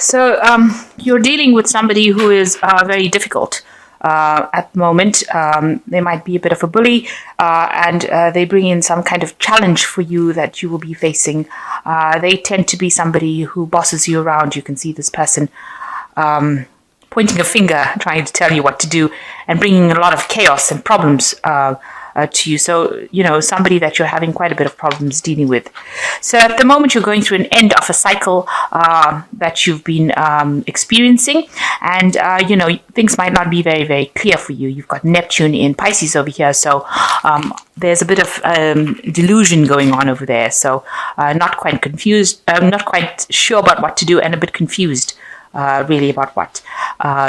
So you're dealing with somebody who is very difficult at the moment. They might be a bit of a bully, and they bring in some kind of challenge for you that you will be facing. They tend to be somebody who bosses you around. You can see this person pointing a finger, trying to tell you what to do, and bringing a lot of chaos and problems to you. So, somebody that you're having quite a bit of problems dealing with. So at the moment, you're going through an end of a cycle that you've been experiencing. And, things might not be very, very clear for you. You've got Neptune in Pisces over here. So there's a bit of delusion going on over there. So not quite confused, not quite sure about what to do, and a bit confused. Really about what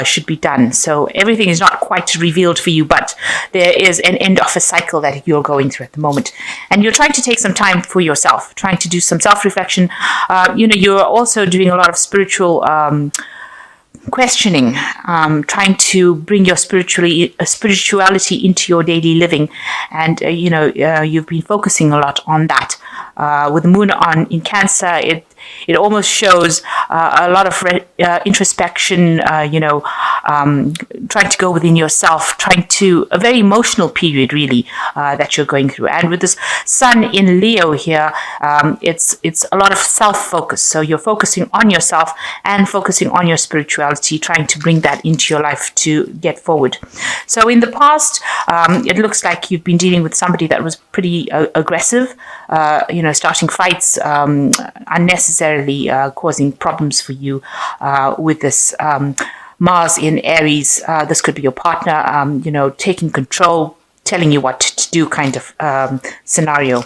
should be done. So everything is not quite revealed for you, but there is an end of a cycle that you're going through at the moment. And you're trying to take some time for yourself, trying to do some self-reflection. You're also doing a lot of spiritual questioning, trying to bring your spirituality into your daily living. And, you've been focusing a lot on that. With the moon in Cancer, it almost shows a lot of introspection, trying to go within yourself, a very emotional period, really, that you're going through. And with this sun in Leo here, it's a lot of self-focus. So you're focusing on yourself and focusing on your spirituality, trying to bring that into your life to get forward. So in the past, it looks like you've been dealing with somebody that was pretty aggressive, starting fights, unnecessarily causing problems for you with this Mars in Aries. This could be your partner, taking control, telling you what to do kind of scenario.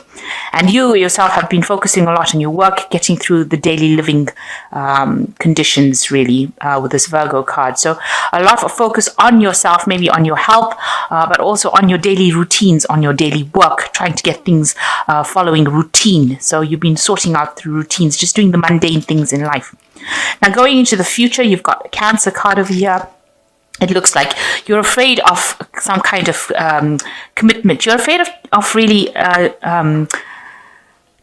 And you yourself have been focusing a lot on your work, getting through the daily living conditions, really, with this Virgo card. So a lot of focus on yourself, maybe on your health, but also on your daily routines, on your daily work, trying to get things following routine. So you've been sorting out through routines, just doing the mundane things in life. Now, going into the future, you've got a Cancer card over here. It looks like you're afraid of some kind of commitment. You're afraid of really...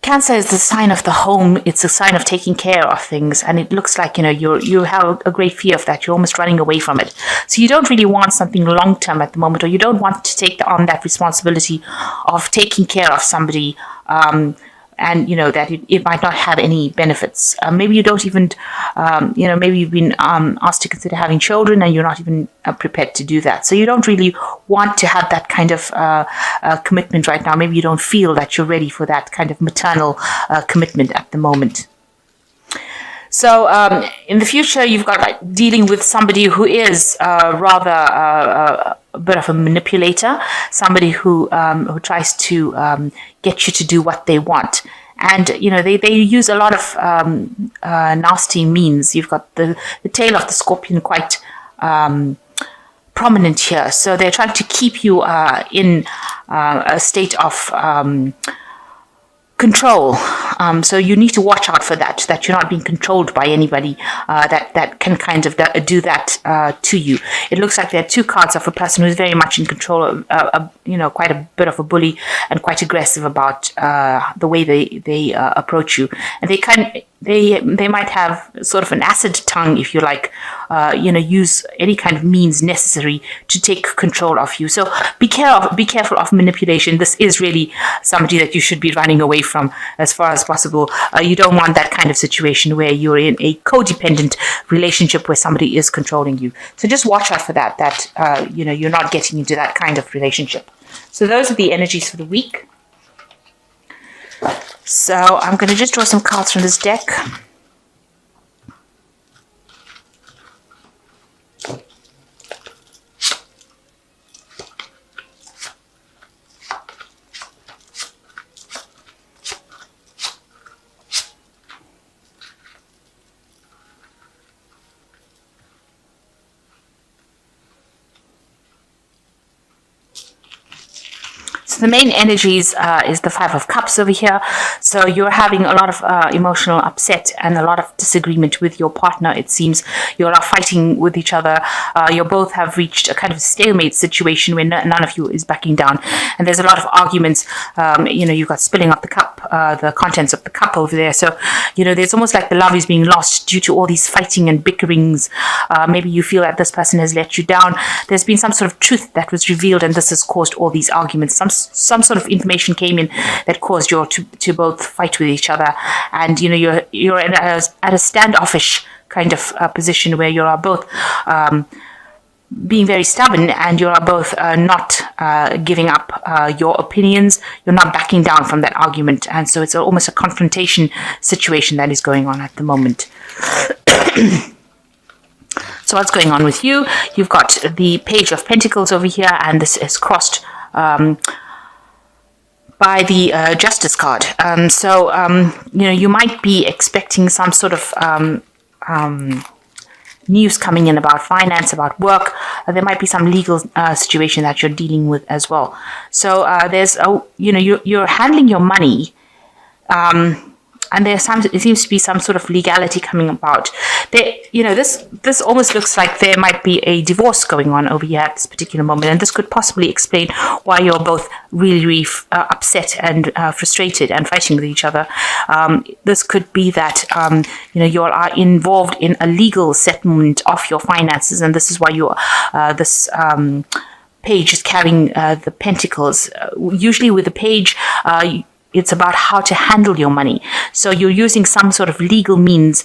Cancer is the sign of the home. It's a sign of taking care of things. And it looks like, you have a great fear of that. You're almost running away from it. So you don't really want something long-term at the moment, or you don't want to take on that responsibility of taking care of somebody, and that it might not have any benefits. Maybe you don't even, maybe you've been asked to consider having children and you're not even prepared to do that. So you don't really want to have that kind of commitment right now. Maybe you don't feel that you're ready for that kind of maternal commitment at the moment. So in the future, you've got dealing with somebody who is rather a bit of a manipulator, somebody who tries to get you to do what they want. And, they use a lot of nasty means. You've got the tail of the scorpion quite prominent here. So they're trying to keep you in a state of control. So you need to watch out for that you're not being controlled by anybody that can kind of do that to you. It looks like there are two cards of a person who's very much in control, quite a bit of a bully and quite aggressive about the way they approach you. And they might have sort of an acid tongue, if you like, use any kind of means necessary to take control of you. So be careful of manipulation. This is really somebody that you should be running away from as far as possible. You don't want that kind of situation where you're in a codependent relationship where somebody is controlling you. So just watch out for that you're not getting into that kind of relationship. So those are the energies for the week. So I'm going to just draw some cards from this deck. So the main energies is the Five of Cups over here. So you're having a lot of emotional upset and a lot of disagreement with your partner. It seems you're fighting with each other. You both have reached a kind of stalemate situation where none of you is backing down. And there's a lot of arguments. You've got spilling up the cup, the contents of the cup over there. So, there's almost like the love is being lost due to all these fighting and bickerings. Maybe you feel that this person has let you down. There's been some sort of truth that was revealed, and this has caused all these arguments. Some sort of information came in that caused you to both fight with each other, and you're at a standoffish kind of position where you are both being very stubborn, and you are both not giving up your opinions. You're not backing down from that argument, and so it's almost a confrontation situation that is going on at the moment. So what's going on with you? You've got the Page of Pentacles over here, and this is crossed by the Justice card. You might be expecting some sort of news coming in about finance, about work. There might be some legal situation that you're dealing with as well. So you're handling your money, and it seems to be some sort of legality coming about. This almost looks like there might be a divorce going on over here at this particular moment, and this could possibly explain why you're both really upset and frustrated and fighting with each other. This could be that you all are involved in a legal settlement of your finances, and this is why this page is carrying the pentacles. Usually with the page, it's about how to handle your money. So you're using some sort of legal means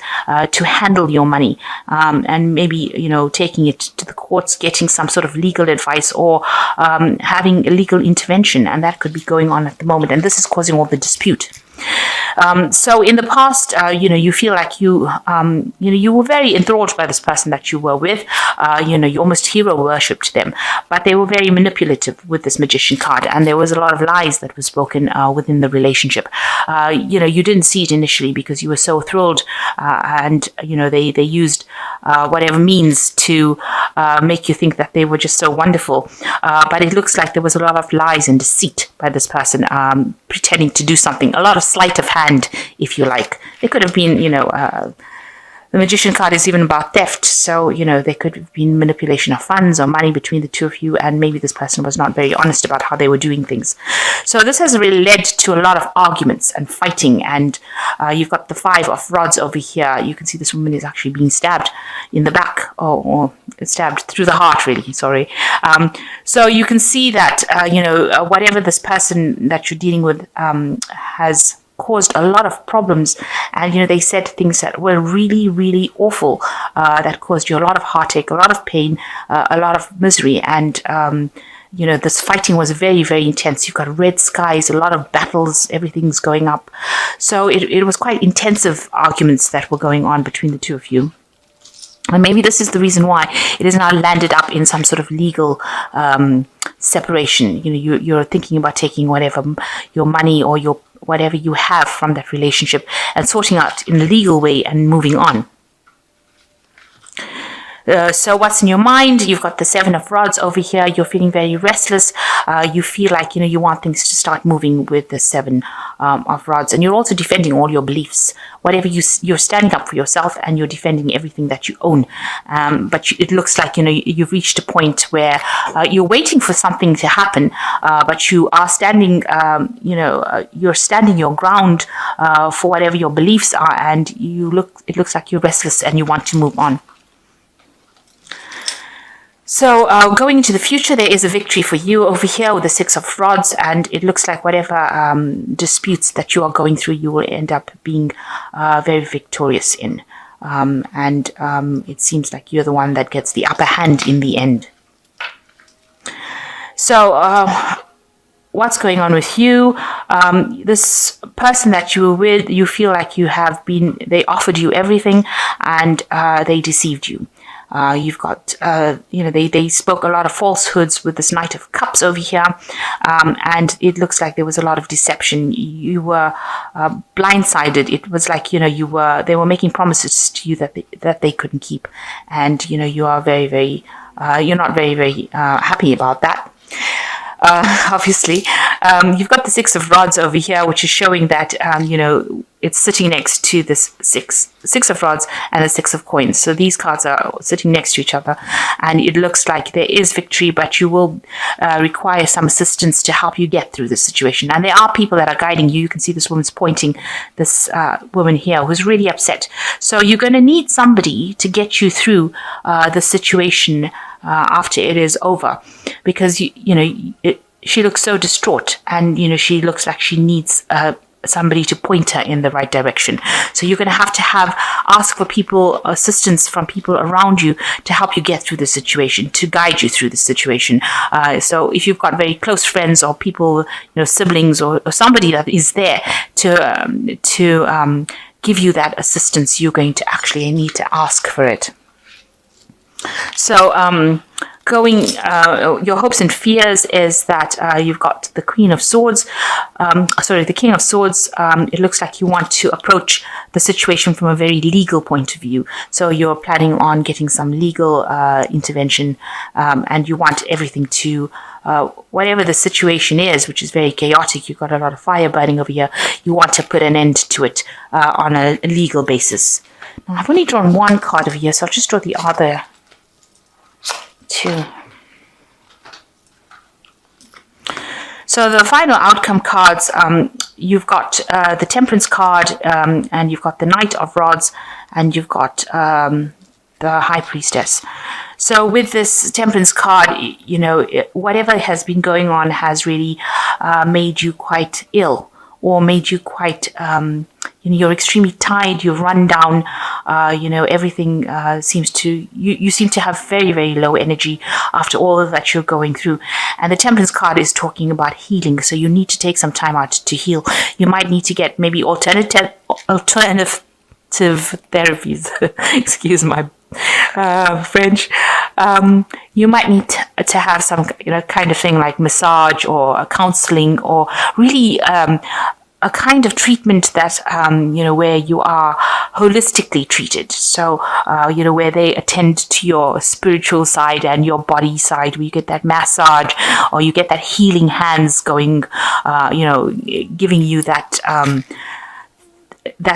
to handle your money, and maybe, taking it to the courts, getting some sort of legal advice, or having a legal intervention. And that could be going on at the moment. And this is causing all the dispute. So in the past, you feel like you were very enthralled by this person that you were with. You almost hero worshipped them, but they were very manipulative with this Magician card, and there was a lot of lies that was spoken within the relationship. You didn't see it initially because you were so thrilled, and they used whatever means to make you think that they were just so wonderful. But it looks like there was a lot of lies and deceit by this person, pretending to do something. A lot of sleight of hand, if you like. It could have been, the Magician card is even about theft. So, there could have been manipulation of funds or money between the two of you, and maybe this person was not very honest about how they were doing things. So this has really led to a lot of arguments and fighting, and you've got the Five of Rods over here. You can see this woman is actually being stabbed in the back, or stabbed through the heart, really, sorry. So you can see that, whatever this person that you're dealing with has caused a lot of problems, and they said things that were really awful, that caused you a lot of heartache, a lot of pain, a lot of misery, and this fighting was very intense. You've got red skies, a lot of battles, everything's going up. So it was quite intensive arguments that were going on between the two of you. And maybe this is the reason why it has now landed up in some sort of legal separation. You're thinking about taking whatever your money or your whatever you have from that relationship and sorting out in a legal way and moving on. So what's in your mind? You've got the Seven of Rods over here. You're feeling very restless. You feel like, you want things to start moving with the Seven of Rods. And you're also defending all your beliefs. Whatever you're standing up for yourself, and you're defending everything that you own. But it looks like, you've reached a point where you're waiting for something to happen, but you are standing, you're standing your ground for whatever your beliefs are, and it looks like you're restless and you want to move on. So going into the future, there is a victory for you over here with the Six of Rods, and it looks like whatever disputes that you are going through, you will end up being very victorious in. It seems like you're the one that gets the upper hand in the end. So what's going on with you? This person that you were with, you feel like they offered you everything, and they deceived you. You've got, they spoke a lot of falsehoods with this Knight of Cups over here, and it looks like there was a lot of deception. You were blindsided. It was like, they were making promises to you that they couldn't keep, and you are you're not very happy about that. obviously. You've got the Six of Rods over here, which is showing that, it's sitting next to this six of rods and the Six of Coins. So these cards are sitting next to each other, and it looks like there is victory, but you will require some assistance to help you get through this situation. And there are people that are guiding you. You can see this woman's pointing, this woman here who's really upset. So you're going to need somebody to get you through the situation after it is over, because she looks so distraught, and she looks like she needs somebody to point her in the right direction. So you're going to have ask for assistance from people around you to help you get through the situation, to guide you through the situation. So if you've got very close friends or people, siblings or somebody that is there to give you that assistance, you're going to actually need to ask for it. So your hopes and fears is that you've got the Queen of Swords, the King of Swords. It looks like you want to approach the situation from a very legal point of view. So you're planning on getting some legal intervention, and you want everything to, whatever the situation is, which is very chaotic. You've got a lot of fire burning over here. You want to put an end to it on a legal basis. Now, I've only drawn one card over here, so I'll just draw the other two. So the final outcome cards, you've got the Temperance card, and you've got the Knight of Rods, and you've got the High Priestess. So with this Temperance card, whatever has been going on has really made you quite ill, or made you quite, you're extremely tired, you're run down, everything seems to, you seem to have very, very low energy after all that you're going through. And the Temperance card is talking about healing, so you need to take some time out to heal. You might need to get maybe alternative therapies, excuse my French. You might need to have some kind of thing like massage or counseling, or really a kind of treatment that where you are holistically treated. So where they attend to your spiritual side and your body side, where you get that massage, or you get that healing hands going, giving you that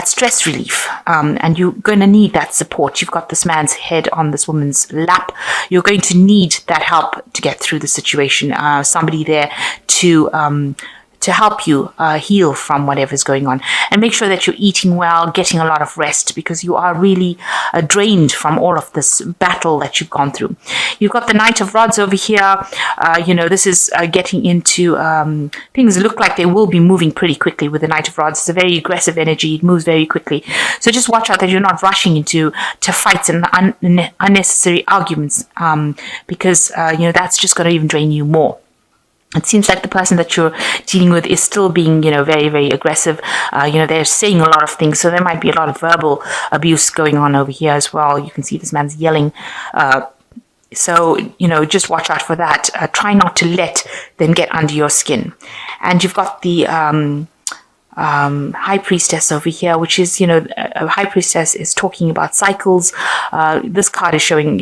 stress relief, and you're going to need that support. You've got this man's head on this woman's lap. You're going to need that help to get through the situation. Somebody there to help you heal from whatever's going on, and make sure that you're eating well, getting a lot of rest, because you are really drained from all of this battle that you've gone through. You've got the Knight of Rods over here. This is getting into things look like they will be moving pretty quickly with the Knight of Rods. It's a very aggressive energy. It moves very quickly. So just watch out that you're not rushing into fights and unnecessary arguments, because that's just going to even drain you more. It seems like the person that you're dealing with is still being, very, very aggressive. They're saying a lot of things, so there might be a lot of verbal abuse going on over here as well. You can see this man's yelling. So just watch out for that. Try not to let them get under your skin. And you've got the High Priestess over here, which is, a High Priestess is talking about cycles. This card is showing,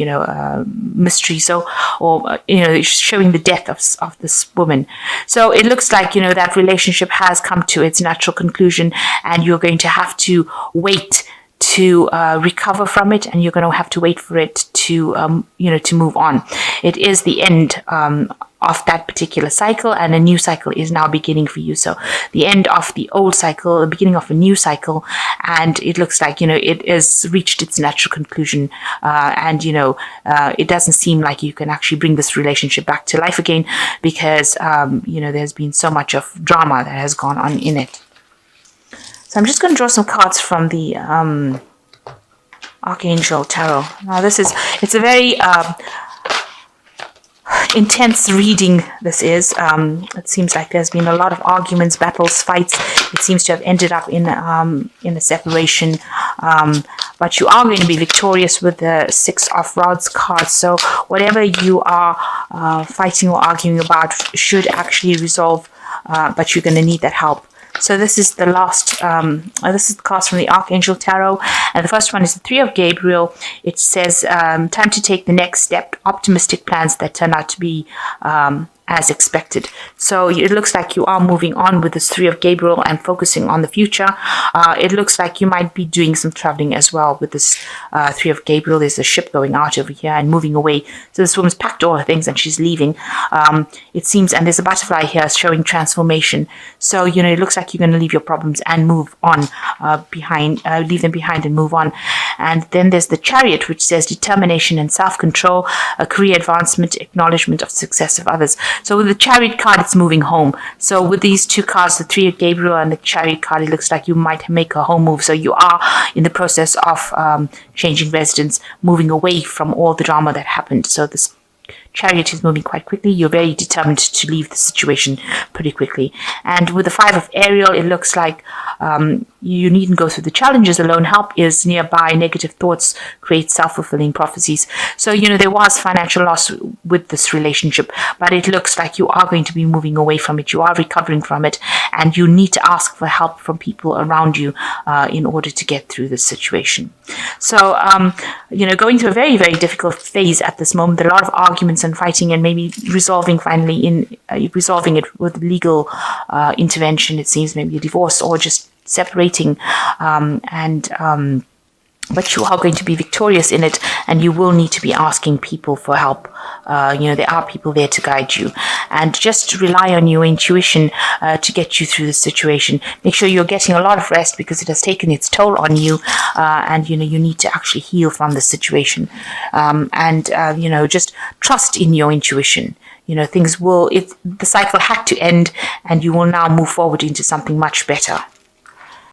mystery. So, or, showing the death of this woman. So it looks like, that relationship has come to its natural conclusion, and you're going to have to wait to recover from it, and you're going to have to wait for it to, to move on. It is the end of that particular cycle, and a new cycle is now beginning for you. So the end of the old cycle, the beginning of a new cycle, and it looks like, it has reached its natural conclusion, and, it doesn't seem like you can actually bring this relationship back to life again, because, there's been so much of drama that has gone on in it. So I'm just going to draw some cards from the Archangel Tarot. Now it's a very intense reading, this is. It seems like there's been a lot of arguments, battles, fights. It seems to have ended up in a separation. But you are going to be victorious with the Six of Rods card. So whatever you are fighting or arguing about should actually resolve, but you're going to need that help. So this is the last, this is the cards from the Archangel Tarot. And the first one is the Three of Gabriel. It says, time to take the next step, optimistic plans that turn out to be as expected. So it looks like you are moving on with this Three of Gabriel and focusing on the future. It looks like you might be doing some traveling as well with this Three of Gabriel. There's a ship going out over here and moving away. So this woman's packed all her things and she's leaving. It seems, and there's a butterfly here showing transformation. So, it looks like you're going to leave your problems and move on leave them behind and move on. And then there's the Chariot, which says determination and self-control, a career advancement, acknowledgement of success of others. So with the Chariot card, it's moving home. So with these two cards, the Three of Gabriel and the Chariot card, it looks like you might make a home move. So you are in the process of changing residence, moving away from all the drama that happened. So this Chariot is moving quite quickly. You're very determined to leave the situation pretty quickly. And with the Five of Ariel, it looks like you needn't go through the challenges alone. Help is nearby. Negative thoughts create self-fulfilling prophecies. So, there was financial loss with this relationship, but it looks like you are going to be moving away from it. You are recovering from it, and you need to ask for help from people around you in order to get through this situation. So, going through a very, very difficult phase at this moment. There are a lot of arguments and fighting, and maybe resolving it with legal intervention. It seems maybe a divorce or just separating, but you are going to be victorious in it, and you will need to be asking people for help. There are people there to guide you, and just rely on your intuition to get you through the situation. Make sure you're getting a lot of rest because it has taken its toll on you, and you need to actually heal from the situation. Just trust in your intuition. The cycle had to end, and you will now move forward into something much better.